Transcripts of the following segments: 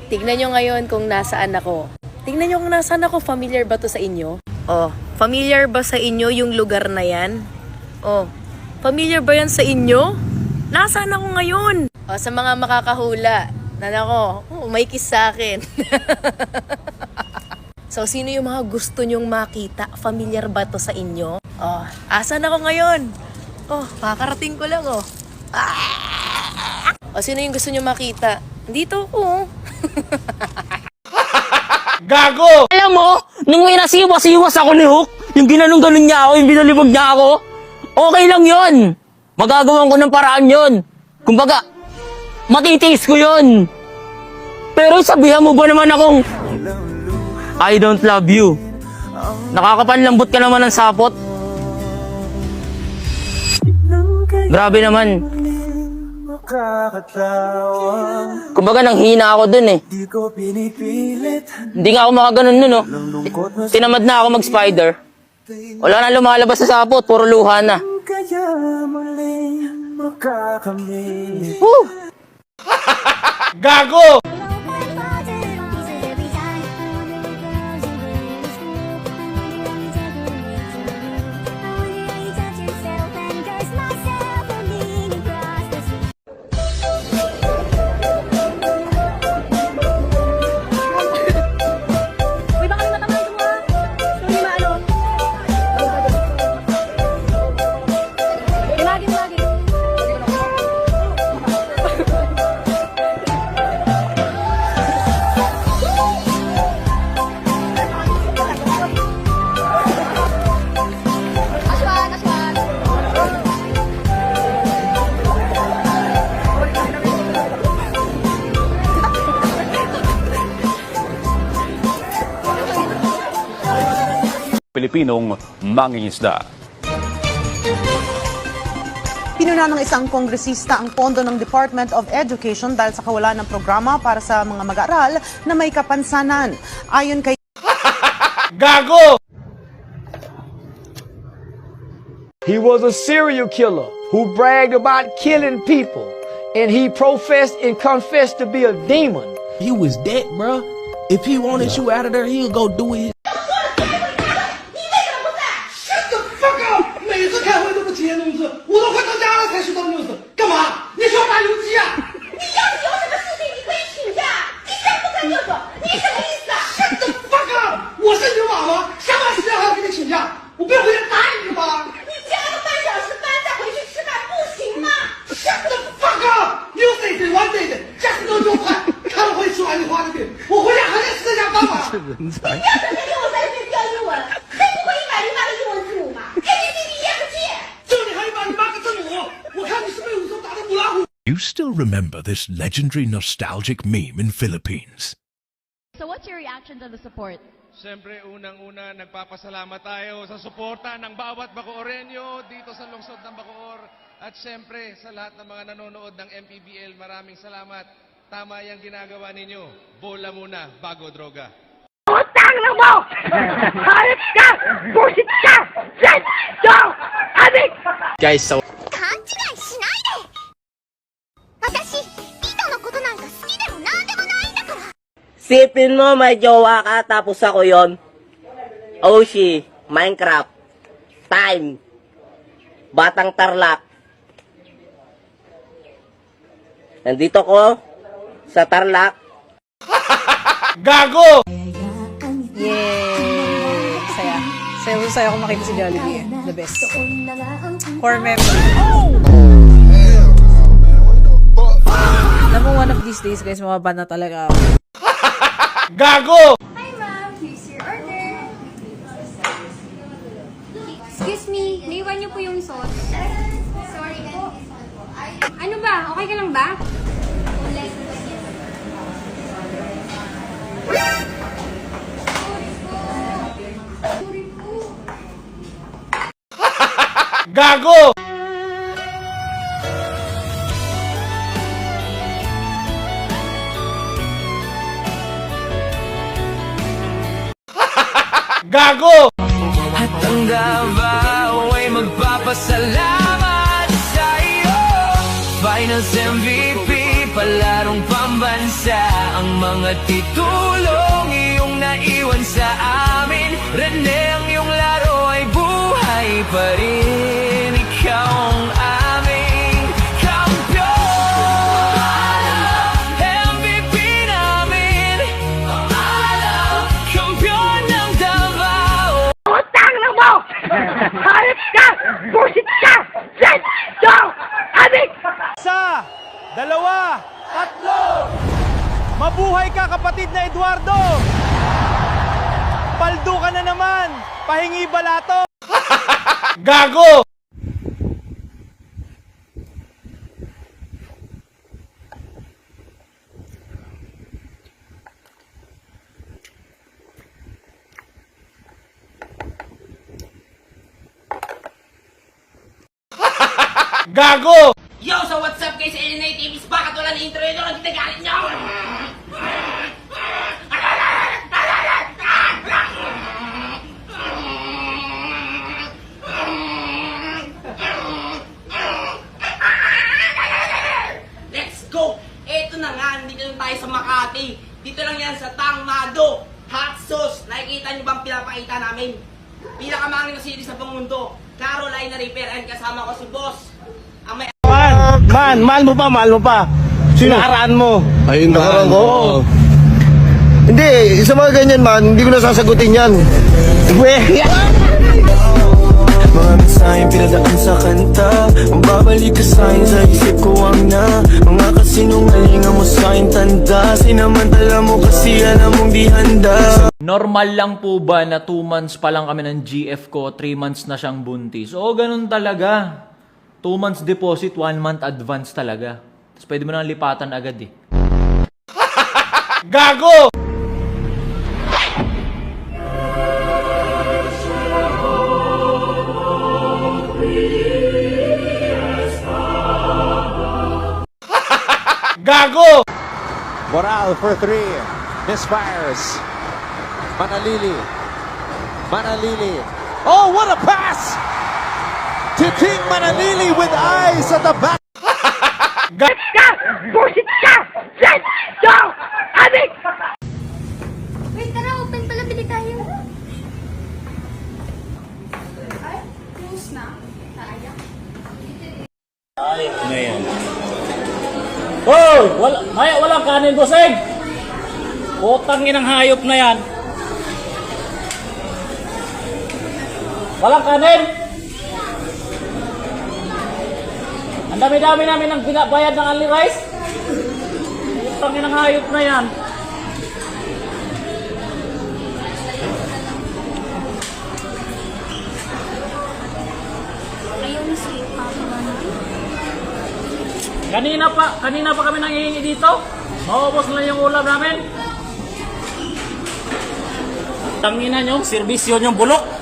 Tignan nyo ngayon kung nasaan ako. Tignan nyo kung nasaan ako. Familiar ba to sa inyo? Oh, familiar ba sa inyo yung lugar na yan? Oh, familiar ba yan sa inyo? Nasaan ako ngayon? Oh, sa mga makakahula, nanako, may kiss sa akin. So, sino yung mga gusto nyong makita? Familiar ba to sa inyo? Oh, asan ako ngayon? Oh, kakarating ko lang, oh. O, sino yung gusto nyong makita? Dito ako. Gago! Alam mo, nung may nasiwas-iwas ako ni Hook, yung ginanong-ganon niya ako, yung binalibag niya ako, okay lang yon. Magagawan ko ng paraan yon. Kumbaga, matitiis ko yon. Pero sabihan mo ba naman akong, I don't love you. Nakakapanlambot ka naman ng sapot. Grabe naman. Kumbaga nang hina ako dun eh. Hindi nga ako makaganon nun oh. Tinamad na ako mag-spider. Wala na lumalabas sa sapot, puro luha na. Woo! Gago! Pilipinong mangingisda. Pinuna ng isang kongresista ang pondo ng Department of Education dahil sa kawalan ng programa para sa mga mag-aaral na may kapansanan. Ayon kay Gago! He was a serial killer who bragged about killing people, and he professed and confessed to be a demon. He was dead, bro. If he wanted you out of there, he'll go do it. 每次开会都不提弄字，我都快到家了才知道弄字，干嘛？你是要打游击啊？你要是有什么事情，你可以请假，你怎么不跟我说？你什么意思啊？Shut the fuck up！ 我是牛马吗？什么事还要跟你请假？我不要回家打你吗？你加个半小时班再回去吃饭不行吗？Shut the fuck up！ You say it, one day, just no joke。开了会吃完你花的饼，我回家还得吃这家饭碗。是人才。你要整天给我在这边飙英文，谁不会108个英文字母吗？ You still remember this legendary nostalgic meme in Philippines? So what's your reaction to the support? Siyempre, unang-una, nagpapasalamat tayo sa suporta ng bawat Bacooreño dito sa lungsod ng Bacoor. At siyempre, sa lahat ng mga nanonood ng MPBL, maraming salamat. Tama yung ginagawa ninyo. Bola muna, bago droga. Utang na mo! Hayop ka! Bullshit ka! Shit! Go! Adik! Guys, so sipin mo may jowa ka tapos ako yon. Oshi, Minecraft, Time, Batang Tarlac. Nandito ko sa Tarlac. Gago! Yay! Saya. Saya kung makita si Jollibee. The best. Core member. Alam mo, one of these days, guys, mababa na talaga ako. Gago! Hi ma'am, here's your order. Excuse me, naiwan niyo po yung sauce. Sorry po. Ano ba? Okay ka lang ba? Sorry po. Gago! Gago! At ang Davao ay magpapasalamat sa'yo. Finals MVP, palarong pambansa ang mga titulong iyong naiwan sa amin. Rene, ang iyong laro ay buhay pa rin. Ikaw ang aming kampiyon, MVP namin, kampiyon ng Davao. Utang na mo! Hayop ka! Busit ka! Yes! Go! Adik! Isa, dalawa, tatlo! Mabuhay ka, kapatid na Eduardo! Paldo ka na naman! Pahingi balato! Gago! Gago! Yo, so what's up guys? LNA TV is back at wala na intro yun. Ang ginagalit niyo! Let's go! Eto na nga, nandito na tayo sa Makati. Dito lang yan sa Tangmado. Hot sauce. Nakikita niyo bang pinapakita namin? Pinakamangin na series sa buong mundo. Carolina Reaper and kasama ko si Boss. Ang may Mahal mo pa. Sinakaraan mo. Ayun na. Hindi, sa mga ganyan man, hindi ko nasasagutin yan. Mga mensaheng pinadaan sa kanta, ang babalik ka sa'kin sa isip ko ang na mga kasinungalingan mo sa'kin tanda, sinamantala mo kasi alam mong di handa. Normal lang po ba na 2 months pa lang kami ng GF ko, 3 months na siyang buntis? Oo, ganun talaga. 2 months deposit, 1 month advance talaga. Tapos pwede mo nang lipatan agad eh. Gago! Gago! Moral for 3. Misfires. Manalili. Oh, what a pass! To King Manalili with eyes at the back. Ka! Busit ka! Yes! Go! Adik! Wait, tara, open pala, bili tayo. Ay, close na. Sayang. Hoy! Walang kanin, Boseng! Utang inang hayop na yan. Walang kanin! Ang dami-dami namin ang binabayad ng only rice. Utang inang hayop na yan. Ayaw ni si Papa Manay. Kanina pa kami nangihingi dito. Maubos na yung ulam namin. Tangina nyo, serbisyo nyo bulok.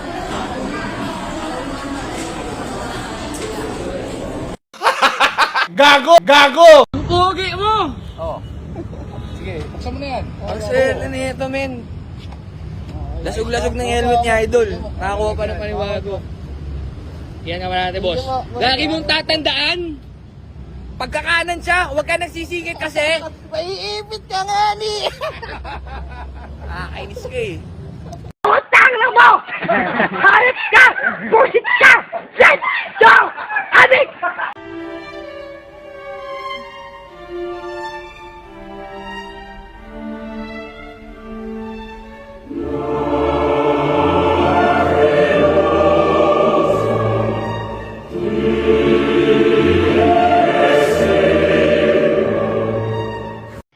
Gago! Ang pogi mo! Ang swerte nito, men. Lasog-lasog ng helmet niya, idol. Nakakuha pa ng panibago. Yan naman natin, boss. Lagi mong tatandaan. Pagkakanan siya, huwag ka nagsisigit kasi. Maiipit ka nga ni! Kainis ka eh. Utang na mo! Hayop ka! Busit ka! Yes! Go! Adik!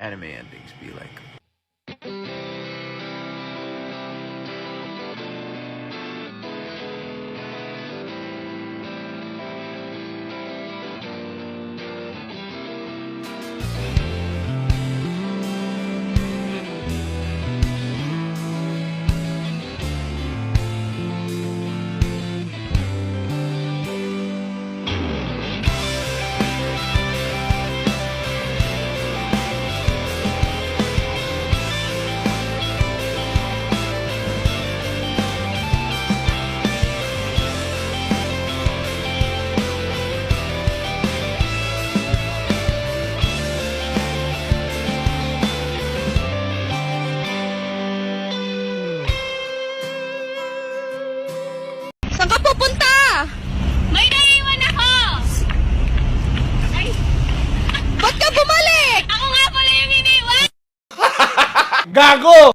Anime endings be like. Gago!